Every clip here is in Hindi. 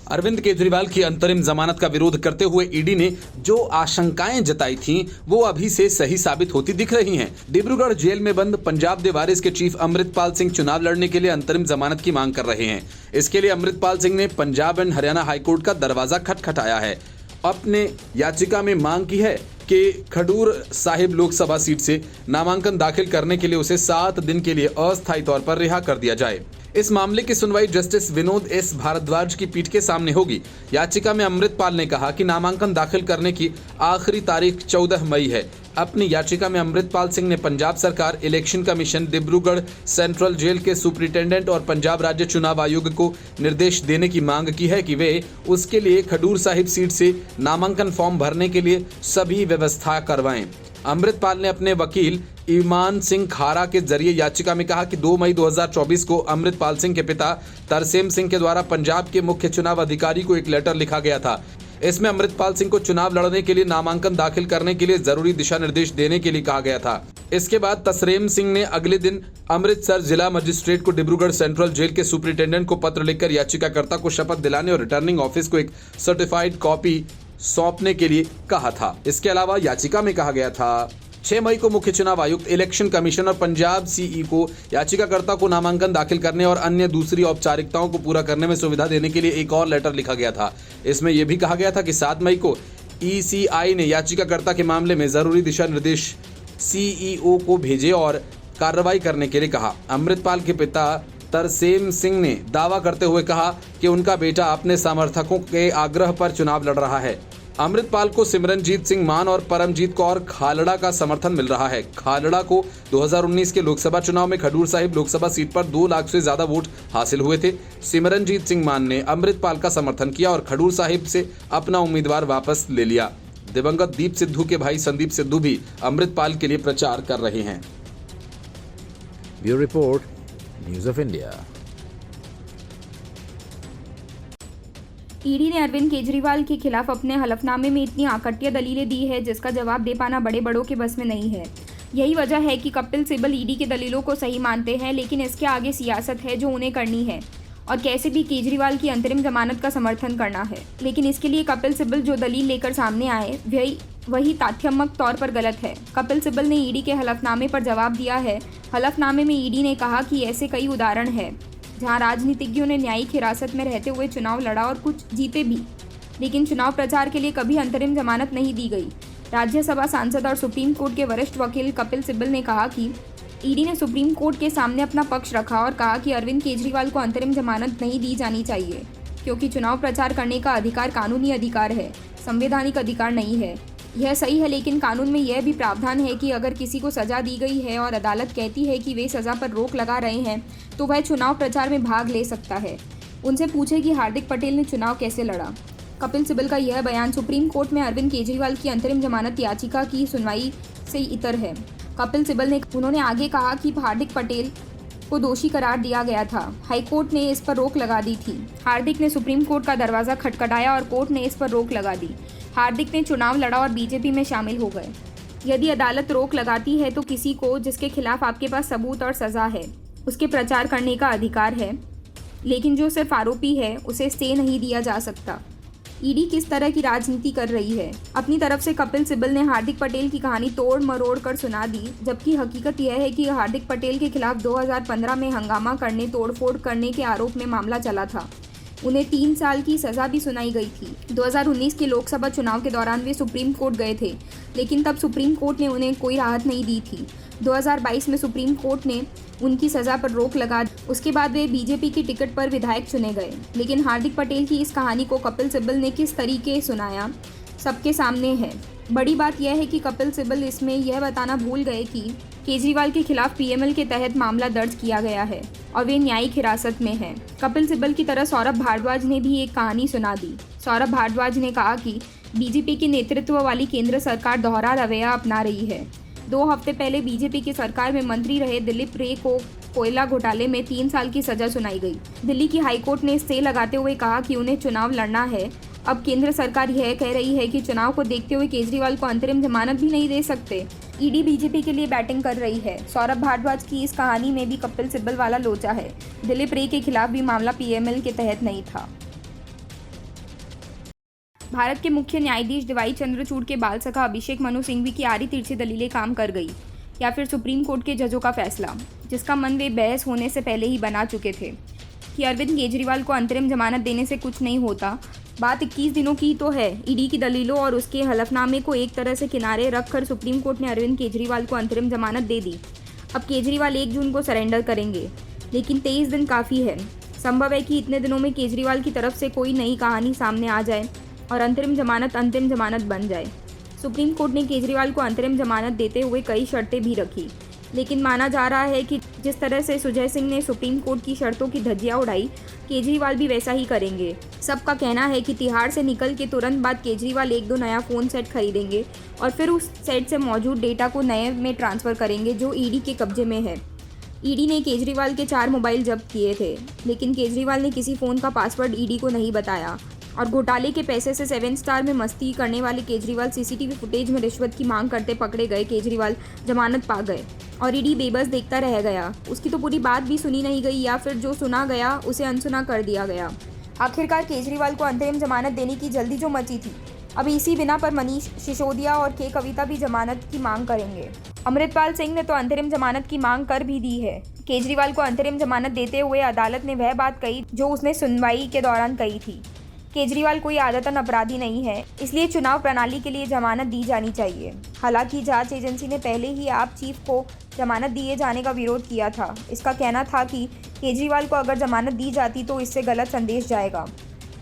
अरविंद केजरीवाल की अंतरिम जमानत का विरोध करते हुए ईडी ने जो आशंकाएं जताई थीं वो अभी से सही साबित होती दिख रही हैं। डिब्रूगढ़ जेल में बंद पंजाब दे वारिस के चीफ अमृतपाल सिंह चुनाव लड़ने के लिए अंतरिम जमानत की मांग कर रहे हैं। इसके लिए अमृतपाल सिंह ने पंजाब एंड हरियाणा हाईकोर्ट का दरवाजा खटखटाया है। अपने याचिका में मांग की है कि खडूर साहिब लोकसभा सीट से नामांकन दाखिल करने के लिए उसे 7 दिन के लिए अस्थायी तौर पर रिहा कर दिया जाए। इस मामले की सुनवाई जस्टिस विनोद एस भारद्वाज की पीठ के सामने होगी। याचिका में अमृतपाल ने कहा कि नामांकन दाखिल करने की आखिरी तारीख 14 मई है। अपनी याचिका में अमृतपाल सिंह ने पंजाब सरकार, election commission, Dibrugarh central jail के सुपरिटेंडेंट और पंजाब राज्य चुनाव आयोग को निर्देश देने की मांग की है कि वे उसके लिए खडूर साहिब सीट से नामांकन फॉर्म भरने के लिए सभी व्यवस्था करवाएं। अमृतपाल ने अपने वकील ईमान सिंह खारा के जरिए याचिका में कहा कि 2 मई 2024 को अमृतपाल सिंह के पिता तरसेम सिंह के द्वारा पंजाब के मुख्य चुनाव अधिकारी को एक लेटर लिखा गया था। इसमें अमृतपाल सिंह को चुनाव लड़ने के लिए नामांकन दाखिल करने के लिए जरूरी दिशा निर्देश देने के लिए कहा गया था। इसके बाद तरसेम सिंह ने अगले दिन अमृतसर जिला मजिस्ट्रेट को डिब्रूगढ़ सेंट्रल जेल के सुपरिटेंडेंट को पत्र लिखकर याचिकाकर्ता को शपथ दिलाने और रिटर्निंग ऑफिस को एक सर्टिफाइड कॉपी सौंपने के लिए कहा था। इसके अलावा याचिका में कहा गया था 6 मई को मुख्य चुनाव आयुक्त, इलेक्शन कमीशन और पंजाब सीई को याचिकाकर्ता को नामांकन दाखिल करने और अन्य दूसरी औपचारिकताओं को पूरा करने में सुविधा देने के लिए एक और लेटर लिखा गया था। इसमें यह भी कहा गया था कि 7 मई को ईसीआई ने याचिकाकर्ता के मामले में जरूरी दिशा निर्देश सीईओ को भेजे और कार्रवाई करने के लिए कहा। अमृतपाल के पिता तरसेम सिंह ने दावा करते हुए कहा कि उनका बेटा अपने समर्थकों के आग्रह पर चुनाव लड़ रहा है। अमृतपाल को सिमरनजीत सिंह मान और परमजीत कौर खालड़ा का समर्थन मिल रहा है। खालड़ा को 2019 के लोकसभा चुनाव में खडूर साहिब लोकसभा सीट पर 2 लाख से ज्यादा वोट हासिल हुए थे। सिमरनजीत सिंह मान ने अमृतपाल का समर्थन किया और खडूर साहिब से अपना उम्मीदवार वापस ले लिया। दिवंगत दीप सिद्धू के भाई संदीप सिद्धू भी अमृतपाल के लिए प्रचार कर रहे हैं। Bureau report, news of India. ED ने अरविंद केजरीवाल के खिलाफ अपने हलफनामे में इतनी आकट्य दलीलें दी है जिसका जवाब दे पाना बड़े बड़ों के बस में नहीं है। यही वजह है कि कपिल सिब्बल ईडी के दलीलों को सही मानते हैं, लेकिन इसके आगे सियासत है जो उन्हें करनी है और कैसे भी केजरीवाल की अंतरिम जमानत का समर्थन करना है। लेकिन इसके लिए कपिल सिब्बल जो दलील लेकर सामने आए वही तथ्यात्मक तौर पर गलत है। कपिल सिब्बल ने ईडी के हलफनामे पर जवाब दिया है। हलफनामे में ईडी ने कहा कि ऐसे कई उदाहरण हैं जहां राजनीतिज्ञों ने न्यायिक हिरासत में रहते हुए चुनाव लड़ा और कुछ जीते भी, लेकिन चुनाव प्रचार के लिए कभी अंतरिम जमानत नहीं दी गई। राज्यसभा सांसद और सुप्रीम कोर्ट के वरिष्ठ वकील कपिल सिब्बल ने कहा कि ईडी ने सुप्रीम कोर्ट के सामने अपना पक्ष रखा और कहा कि अरविंद केजरीवाल को अंतरिम जमानत नहीं दी जानी चाहिए क्योंकि चुनाव प्रचार करने का अधिकार कानूनी अधिकार है, संवैधानिक अधिकार नहीं है। यह सही है, लेकिन कानून में यह भी प्रावधान है कि अगर किसी को सज़ा दी गई है और अदालत कहती है कि वे सज़ा पर रोक लगा रहे हैं तो वह चुनाव प्रचार में भाग ले सकता है। उनसे पूछे कि हार्दिक पटेल ने चुनाव कैसे लड़ा। कपिल सिब्बल का यह बयान सुप्रीम कोर्ट में अरविंद केजरीवाल की अंतरिम जमानत याचिका की सुनवाई से इतर है। कपिल सिब्बल ने उन्होंने आगे कहा कि हार्दिक पटेल को दोषी करार दिया गया था। हाईकोर्ट ने इस पर रोक लगा दी थी। हार्दिक ने सुप्रीम कोर्ट का दरवाज़ा खटखटाया और कोर्ट ने इस पर रोक लगा दी। हार्दिक ने चुनाव लड़ा और बीजेपी में शामिल हो गए। यदि अदालत रोक लगाती है तो किसी को जिसके खिलाफ आपके पास सबूत और सज़ा है उसके प्रचार करने का अधिकार है, लेकिन जो सिर्फ आरोपी है उसे स्टे नहीं दिया जा सकता। ईडी किस तरह की राजनीति कर रही है। अपनी तरफ से कपिल सिब्बल ने हार्दिक पटेल की कहानी तोड़ मरोड़ कर सुना दी, जबकि हकीकत यह है कि हार्दिक पटेल के खिलाफ 2015 में हंगामा करने, तोड़फोड़ करने के आरोप में मामला चला था। उन्हें 3 साल की सज़ा भी सुनाई गई थी। 2019 के लोकसभा चुनाव के दौरान वे सुप्रीम कोर्ट गए थे, लेकिन तब सुप्रीम कोर्ट ने उन्हें कोई राहत नहीं दी थी। 2022 में सुप्रीम कोर्ट ने उनकी सज़ा पर रोक लगा। उसके बाद वे बीजेपी की टिकट पर विधायक चुने गए। लेकिन हार्दिक पटेल की इस कहानी को कपिल सिब्बल ने किस तरीके सुनाया सबके सामने है। बड़ी बात यह है कि कपिल सिब्बल इसमें यह बताना भूल गए कि केजरीवाल के खिलाफ पीएमएल के तहत मामला दर्ज किया गया है और वे न्यायिक हिरासत में हैं। कपिल सिब्बल की तरह सौरभ भारद्वाज ने भी एक कहानी सुना दी। सौरभ भारद्वाज ने कहा कि बीजेपी की नेतृत्व वाली केंद्र सरकार दोहरा रवैया अपना रही है। 2 हफ्ते पहले बीजेपी की सरकार में मंत्री रहे दिलीप रे को कोयला घोटाले में 3 साल की सजा सुनाई गई। दिल्ली की हाईकोर्ट ने स्टे लगाते हुए कहा कि उन्हें चुनाव लड़ना है। अब केंद्र सरकार यह कह रही है कि चुनाव को देखते हुए केजरीवाल को अंतरिम जमानत भी नहीं दे सकते। ईडी बीजेपी के लिए बैटिंग कर रही है। सौरभ भारद्वाज की इस कहानी में भी कपिल सिब्बल वाला लोचा है। दिलीप रे के खिलाफ भी मामला पीएमएल के तहत नहीं था। भारत के मुख्य न्यायाधीश डीवाई चंद्रचूड़ के बाल सखा अभिषेक मनु सिंघवी की आरी तिरछी दलीलें काम कर गई, या फिर सुप्रीम कोर्ट के जजों का फैसला, जिसका मन वे बहस होने से पहले ही बना चुके थे कि अरविंद केजरीवाल को अंतरिम जमानत देने से कुछ नहीं होता। बात 21 दिनों की तो है। ईडी की दलीलों और उसके हलफनामे को एक तरह से किनारे रखकर सुप्रीम कोर्ट ने अरविंद केजरीवाल को अंतरिम जमानत दे दी। अब केजरीवाल 1 जून को सरेंडर करेंगे, लेकिन 23 दिन काफ़ी है। संभव है कि इतने दिनों में केजरीवाल की तरफ से कोई नई कहानी सामने आ जाए और अंतरिम जमानत बन जाए। सुप्रीम कोर्ट ने केजरीवाल को अंतरिम जमानत देते हुए कई शर्तें भी रखी, लेकिन माना जा रहा है कि जिस तरह से सुजय सिंह ने सुप्रीम कोर्ट की शर्तों की धज्जियां उड़ाई, केजरीवाल भी वैसा ही करेंगे। सबका कहना है कि तिहाड़ से निकल के तुरंत बाद केजरीवाल 1-2 नया फ़ोन सेट खरीदेंगे और फिर उस सेट से मौजूद डेटा को नए में ट्रांसफ़र करेंगे जो ईडी के कब्जे में है। ईडी ने केजरीवाल के 4 मोबाइल जब्त किए थे, लेकिन केजरीवाल ने किसी फ़ोन का पासवर्ड ईडी को नहीं बताया और घोटाले के पैसे से 7 स्टार में मस्ती करने वाले केजरीवाल सीसीटीवी फुटेज में रिश्वत की मांग करते पकड़े गए। केजरीवाल जमानत पा गए और ईडी बेबस देखता रह गया। उसकी तो पूरी बात भी सुनी नहीं गई, या फिर जो सुना गया उसे अनसुना कर दिया गया। आखिरकार केजरीवाल को अंतरिम जमानत देने की जल्दी जो मची थी, अब इसी बिना पर मनीष सिसोदिया और के कविता भी जमानत की मांग करेंगे। अमृतपाल सिंह ने तो अंतरिम जमानत की मांग कर भी दी है। केजरीवाल को अंतरिम जमानत देते हुए अदालत ने वह बात कही जो उसने सुनवाई के दौरान कही थी। केजरीवाल कोई आदतन अपराधी नहीं है, इसलिए चुनाव प्रणाली के लिए जमानत दी जानी चाहिए। हालांकि जांच एजेंसी ने पहले ही आप चीफ को जमानत दिए जाने का विरोध किया था। इसका कहना था कि केजरीवाल को अगर जमानत दी जाती तो इससे गलत संदेश जाएगा,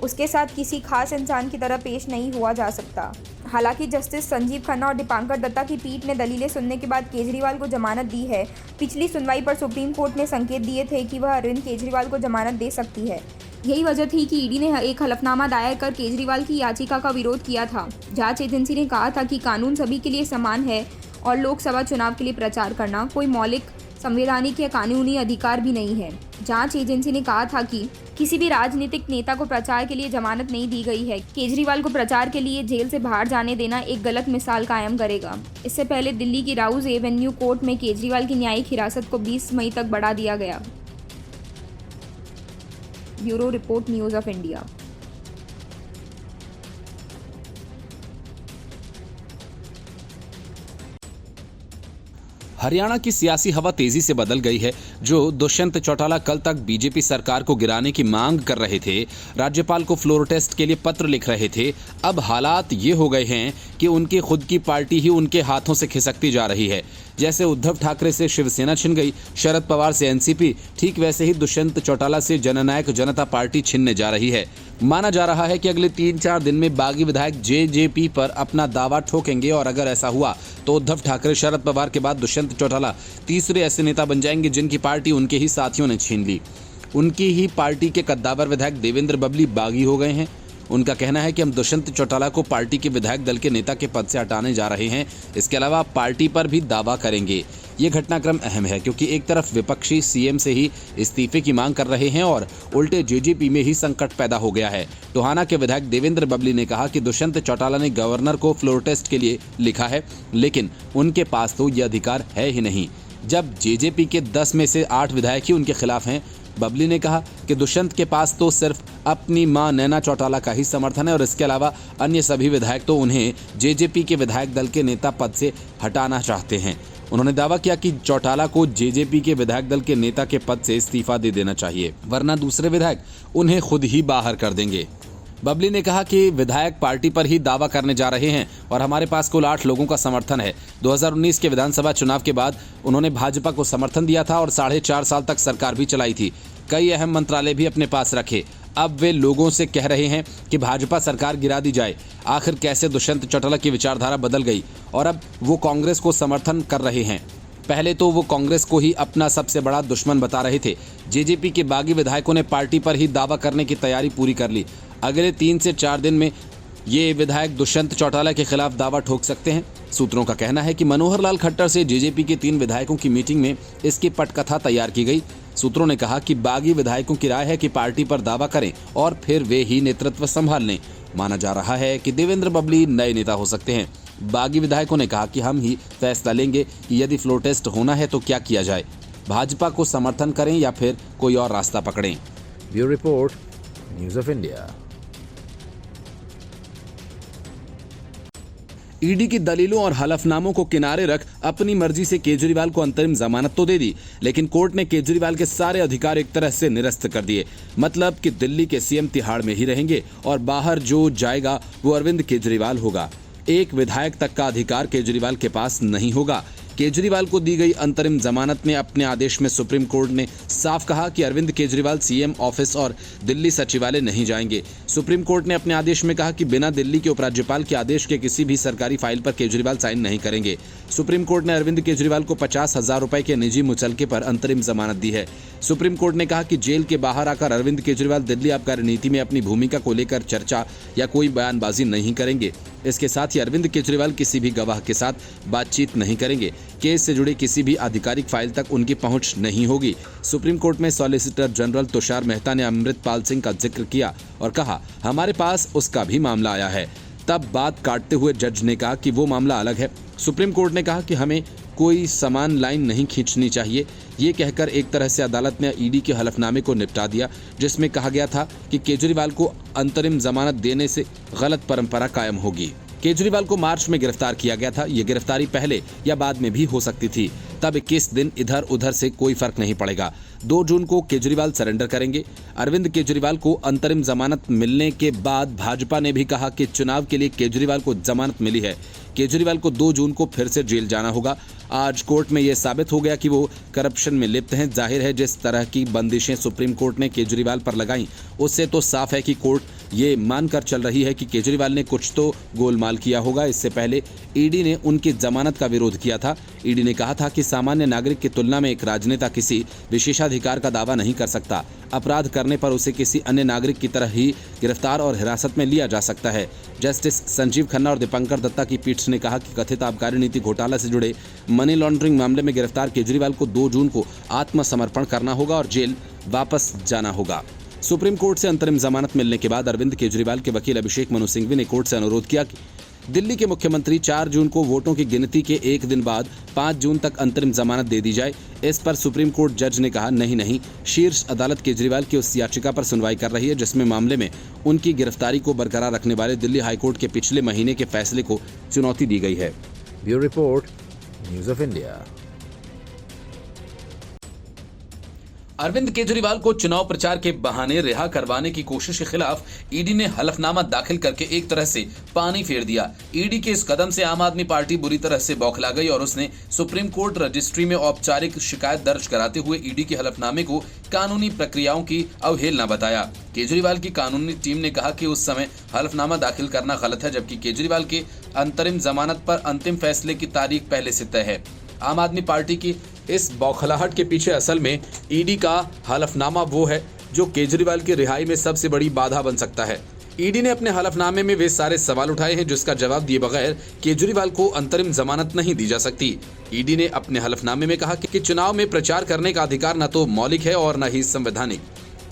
उसके साथ किसी खास इंसान की तरह पेश नहीं हुआ जा सकता। हालांकि जस्टिस संजीव खन्ना और दीपांकर दत्ता की पीठ ने दलीलें सुनने के बाद केजरीवाल को जमानत दी है। पिछली सुनवाई पर सुप्रीम कोर्ट ने संकेत दिए थे कि वह अरविंद केजरीवाल को जमानत दे सकती है। यही वजह थी कि ईडी ने एक हलफनामा दायर कर केजरीवाल की याचिका का विरोध किया था। जांच एजेंसी ने कहा था कि कानून सभी के लिए समान है और लोकसभा चुनाव के लिए प्रचार करना कोई मौलिक संवैधानिक या कानूनी अधिकार भी नहीं है। जांच एजेंसी ने कहा था कि किसी भी राजनीतिक नेता को प्रचार के लिए जमानत नहीं दी गई है। केजरीवाल को प्रचार के लिए जेल से बाहर जाने देना एक गलत मिसाल कायम करेगा। इससे पहले दिल्ली की राउज एवेन्यू कोर्ट में केजरीवाल की न्यायिक हिरासत को 20 मई तक बढ़ा दिया गया। Bureau report, news of India. Haryana की सियासी हवा तेजी से बदल गई है। जो दुष्यंत चौटाला कल तक बीजेपी सरकार को गिराने की मांग कर रहे थे, राज्यपाल को फ्लोर टेस्ट के लिए पत्र लिख रहे थे, अब हालात ये हो गए हैं कि उनकी खुद की पार्टी ही उनके हाथों से खिसकती जा रही है। जैसे उद्धव ठाकरे से शिवसेना छिन गई, शरद पवार से एनसीपी, ठीक वैसे ही दुष्यंत चौटाला से जननायक जनता पार्टी छिनने जा रही है। माना जा रहा है कि अगले 3-4 दिन में बागी विधायक जेजेपी पर अपना दावा ठोकेंगे और अगर ऐसा हुआ तो उद्धव ठाकरे, शरद पवार के बाद दुष्यंत चौटाला तीसरे ऐसे नेता बन जाएंगे जिनकी पार्टी उनके ही साथियों ने छीन ली। उनकी ही पार्टी के कद्दावर विधायक देवेंद्र बबली बागी हो गए हैं। उनका कहना है कि हम दुष्यंत चौटाला को पार्टी के विधायक दल के नेता के पद से हटाने जा रहे हैं। इसके अलावा पार्टी पर भी दावा करेंगे। ये घटनाक्रम अहम है क्योंकि एक तरफ विपक्षी सीएम से ही इस्तीफे की मांग कर रहे हैं और उल्टे जेजेपी में ही संकट पैदा हो गया है। टोहाना के विधायक देवेंद्र बबली ने कहा कि दुष्यंत चौटाला ने गवर्नर को फ्लोर टेस्ट के लिए लिखा है, लेकिन उनके पास तो ये अधिकार है ही नहीं जब जेजेपी के 10 में से 8 विधायक ही उनके खिलाफ हैं। बबली ने कहा कि दुष्यंत के पास तो सिर्फ अपनी मां नैना चौटाला का ही समर्थन है और इसके अलावा अन्य सभी विधायक तो उन्हें जेजेपी के विधायक दल के नेता पद से हटाना चाहते हैं। उन्होंने दावा किया कि चौटाला को जेजेपी के विधायक दल के नेता के पद से इस्तीफा दे देना चाहिए, वरना दूसरे विधायक उन्हें खुद ही बाहर कर देंगे। बबली ने कहा कि विधायक पार्टी पर ही दावा करने जा रहे हैं और हमारे पास कुल 8 लोगों का समर्थन है। 2019 के विधानसभा चुनाव के बाद उन्होंने भाजपा को समर्थन दिया था और 4.5 साल तक सरकार भी चलाई थी। कई अहम मंत्रालय भी अपने पास रखे। अब वे लोगों से कह रहे हैं कि भाजपा सरकार गिरा दी जाए। आखिर कैसे दुष्यंत चौटाला की विचारधारा बदल गई और अब वो कांग्रेस को समर्थन कर रहे हैं। पहले तो वो कांग्रेस को ही अपना सबसे बड़ा दुश्मन बता रहे थे। जेजेपी के बागी विधायकों ने पार्टी पर ही दावा करने की तैयारी पूरी कर ली। अगले 3 से 4 दिन में ये विधायक दुष्यंत चौटाला के खिलाफ दावा ठोक सकते हैं। सूत्रों का कहना है कि मनोहर लाल खट्टर से जेजेपी के 3 विधायकों की मीटिंग में इसकी पटकथा तैयार की गई। सूत्रों ने कहा कि बागी विधायकों की राय है कि पार्टी पर दावा करें और फिर वे ही नेतृत्व संभाल लें। माना जा रहा है कि देवेंद्र बबली नए नेता हो सकते हैं। बागी विधायकों ने कहा कि हम ही फैसला लेंगे कि यदि फ्लोर टेस्ट होना है तो क्या किया जाए, भाजपा को समर्थन करें या फिर कोई और रास्ता पकड़ें। Bureau report, news of India. ED की दलीलों और हलफनामों को किनारे रख अपनी मर्जी से केजरीवाल को अंतरिम जमानत तो दे दी, लेकिन कोर्ट ने केजरीवाल के सारे अधिकार एक तरह से निरस्त कर दिए। मतलब कि दिल्ली के सीएम तिहाड़ में ही रहेंगे और बाहर जो जाएगा वो अरविंद केजरीवाल होगा। एक विधायक तक का अधिकार केजरीवाल के पास नहीं होगा। केजरीवाल को दी गई अंतरिम जमानत में अपने आदेश में सुप्रीम कोर्ट ने साफ कहा कि अरविंद केजरीवाल सीएम ऑफिस और दिल्ली सचिवालय नहीं जाएंगे। सुप्रीम कोर्ट ने अपने आदेश में कहा कि बिना दिल्ली के उपराज्यपाल के आदेश के किसी भी सरकारी फाइल पर केजरीवाल साइन नहीं करेंगे। सुप्रीम कोर्ट ने अरविंद केजरीवाल को 50,000 रुपए के निजी मुचलके पर अंतरिम जमानत दी है। सुप्रीम कोर्ट ने कहा कि जेल के बाहर आकर अरविंद केजरीवाल दिल्ली आबकारी नीति में अपनी भूमिका को लेकर चर्चा या कोई बयानबाजी नहीं करेंगे। इसके साथ ही अरविंद केजरीवाल किसी भी गवाह के साथ बातचीत नहीं करेंगे। केस से जुड़ी किसी भी आधिकारिक फाइल तक उनकी पहुंच नहीं होगी। सुप्रीम कोर्ट में सॉलिसिटर जनरल तुषार मेहता ने अमृतपाल सिंह का जिक्र किया और कहा, हमारे पास उसका भी मामला आया है। तब बात काटते हुए जज ने कहा कि वो मामला अलग है। सुप्रीम कोर्ट ने कहा कि हमें कोई समान लाइन नहीं खींचनी चाहिए। ये कहकर एक तरह से अदालत ने ईडी के हलफनामे को निपटा दिया, जिसमें कहा गया था कि केजरीवाल को अंतरिम जमानत देने से गलत परंपरा कायम होगी। केजरीवाल को मार्च में गिरफ्तार किया गया था। ये गिरफ्तारी पहले या बाद में भी हो सकती थी। तब 21 दिन इधर उधर से कोई फर्क नहीं पड़ेगा। 2 जून को केजरीवाल सरेंडर करेंगे। अरविंद केजरीवाल को अंतरिम जमानत मिलने के बाद भाजपा ने भी कहा कि चुनाव के लिए केजरीवाल को जमानत मिली है। केजरीवाल को 2 जून को फिर से जेल जाना होगा। आज कोर्ट में यह साबित हो गया कि वो करप्शन में लिप्त हैं। जाहिर है जिस तरह की बंदिशें सुप्रीम कोर्ट ने केजरीवाल पर लगाई, उससे तो साफ है कि कोर्ट ये मानकर चल रही है कि केजरीवाल ने कुछ तो गोलमाल किया होगा। इससे पहले ईडी ने उनकी जमानत का विरोध किया था। ईडी ने कहा था कि सामान्य नागरिक की तुलना में एक राजनेता किसी विशेषाधिकार का दावा नहीं कर सकता। अपराध करने पर उसे किसी अन्य नागरिक की तरह ही गिरफ्तार और हिरासत में लिया जा सकता है। जस्टिस संजीव खन्ना और दीपंकर दत्ता की पीठ ने कहा कि कथित आबकारी नीति घोटाला से जुड़े मनी लॉन्ड्रिंग मामले में गिरफ्तार केजरीवाल को 2 जून को आत्मसमर्पण करना होगा और जेल वापस जाना होगा। सुप्रीम कोर्ट से अंतरिम जमानत मिलने के बाद अरविंद केजरीवाल के वकील अभिषेक मनु सिंघवी ने कोर्ट से अनुरोध किया कि दिल्ली के मुख्यमंत्री 4 जून को वोटों की गिनती के 1 दिन बाद 5 जून तक अंतरिम जमानत दे दी जाए। इस पर सुप्रीम कोर्ट जज ने कहा, नहीं, शीर्ष अदालत केजरीवाल की उस याचिका पर सुनवाई कर रही है जिसमें मामले में उनकी गिरफ्तारी को बरकरार रखने वाले दिल्ली हाईकोर्ट के पिछले महीने के फैसले को चुनौती दी गई है। Bureau report, news of India. Arvind Kejriwal को चुनाव प्रचार के बहाने रिहा करवाने की कोशिश के खिलाफ ईडी ने हलफनामा दाखिल करके एक तरह से पानी फेर दिया। ईडी के इस कदम से आम आदमी पार्टी बुरी तरह से बौखला गई और उसने सुप्रीम कोर्ट रजिस्ट्री में औपचारिक शिकायत दर्ज कराते हुए ईडी के हलफनामे को कानूनी प्रक्रियाओं की अवहेलना बताया। केजरीवाल की कानूनी टीम ने कहा कि उस समय हलफनामा दाखिल करना गलत है, जबकि केजरीवाल के अंतरिम जमानत पर अंतिम फैसले की तारीख पहले से तय है। आम आदमी पार्टी की इस बौखलाहट के पीछे असल में ईडी का हलफनामा वो है जो केजरीवाल की रिहाई में सबसे बड़ी बाधा बन सकता है। ईडी ने अपने हलफनामे में वे सारे सवाल उठाए हैं जिसका जवाब दिए बगैर केजरीवाल को अंतरिम जमानत नहीं दी जा सकती। ईडी ने अपने हलफनामे में कहा कि चुनाव में प्रचार करने का अधिकार न तो मौलिक है और न ही संवैधानिक।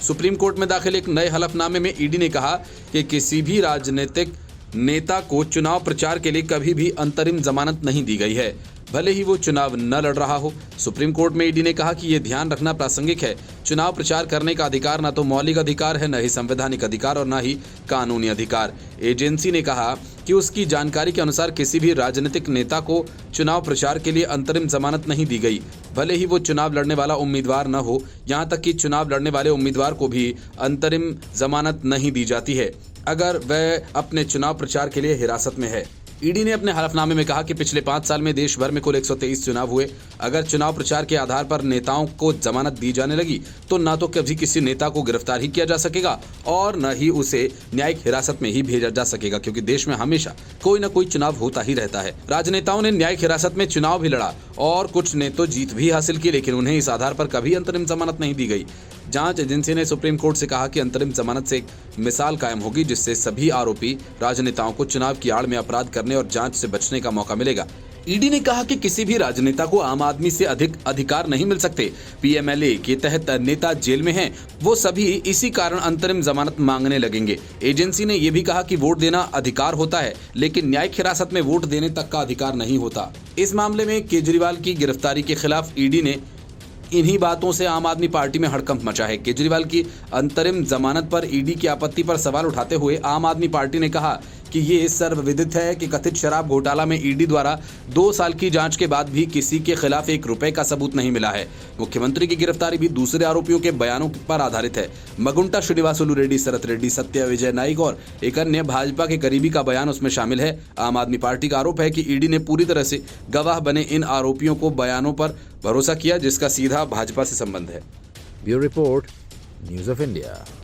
सुप्रीम कोर्ट में दाखिल एक नए हलफनामे में ईडी ने कहा कि किसी भी राजनीतिक नेता को चुनाव प्रचार के लिए कभी भी अंतरिम जमानत नहीं दी गई है, भले ही वो चुनाव न लड़ रहा हो। सुप्रीम कोर्ट में ईडी ने कहा कि ये ध्यान रखना प्रासंगिक है, चुनाव प्रचार करने का अधिकार न तो मौलिक अधिकार है, न ही संवैधानिक अधिकार और न ही कानूनी अधिकार। एजेंसी ने कहा कि उसकी जानकारी के अनुसार किसी भी राजनीतिक नेता को चुनाव प्रचार के लिए अंतरिम जमानत नहीं दी गई, भले ही वो चुनाव लड़ने वाला उम्मीदवार न हो। यहाँ तक कि चुनाव लड़ने वाले उम्मीदवार को भी अंतरिम जमानत नहीं दी जाती है अगर वह अपने चुनाव प्रचार के लिए हिरासत में है। ईडी ने अपने हलफनामे में कहा कि पिछले 5 साल में देश भर में कुल 123 चुनाव हुए। अगर चुनाव प्रचार के आधार पर नेताओं को जमानत दी जाने लगी तो न तो कभी किसी नेता को गिरफ्तार ही किया जा सकेगा और न ही उसे न्यायिक हिरासत में ही भेजा जा सकेगा, क्योंकि देश में हमेशा कोई न कोई चुनाव होता ही रहता है। राजनेताओं ने न्यायिक हिरासत में चुनाव भी लड़ा और कुछ ने तो जीत भी हासिल की, लेकिन उन्हें इस आधार पर कभी अंतरिम जमानत नहीं दी गई। जांच एजेंसी ने सुप्रीम कोर्ट से कहा कि अंतरिम जमानत से एक मिसाल कायम होगी जिससे सभी आरोपी राजनेताओं को चुनाव की आड़ में अपराध करने और जांच से बचने का मौका मिलेगा। ईडी ने कहा कि किसी भी राजनेता को आम आदमी से अधिक अधिकार नहीं मिल सकते। पीएमएलए के तहत नेता जेल में हैं, वो सभी इसी कारण अंतरिम जमानत मांगने लगेंगे। एजेंसी ने यह भी कहा कि वोट देना अधिकार होता है, लेकिन न्यायिक हिरासत में वोट देने तक का अधिकार नहीं होता। इस मामले में केजरीवाल की गिरफ्तारी के खिलाफ ईडी ने इन्हीं बातों से आम आदमी पार्टी में हड़कंप मचा है। केजरीवाल की अंतरिम जमानत पर ईडी की आपत्ति पर सवाल उठाते हुए आम आदमी पार्टी ने कहा कि ये सर्वविदित है कि कथित शराब घोटाला में ईडी द्वारा 2 साल की जांच के बाद भी किसी के खिलाफ 1 रुपए का सबूत नहीं मिला है। मुख्यमंत्री की गिरफ्तारी भी दूसरे आरोपियों के बयानों पर आधारित है। मगुंटा श्रीनिवासुलु रेड्डी, शरत रेड्डी, सत्य विजय नाइक और एक अन्य भाजपा के करीबी का बयान उसमें शामिल है। आम आदमी पार्टी का आरोप है कि ईडी ने पूरी तरह से गवाह बने इन आरोपियों को बयानों पर भरोसा किया, जिसका सीधा भाजपा से संबंध है। Bureau Report, News of India.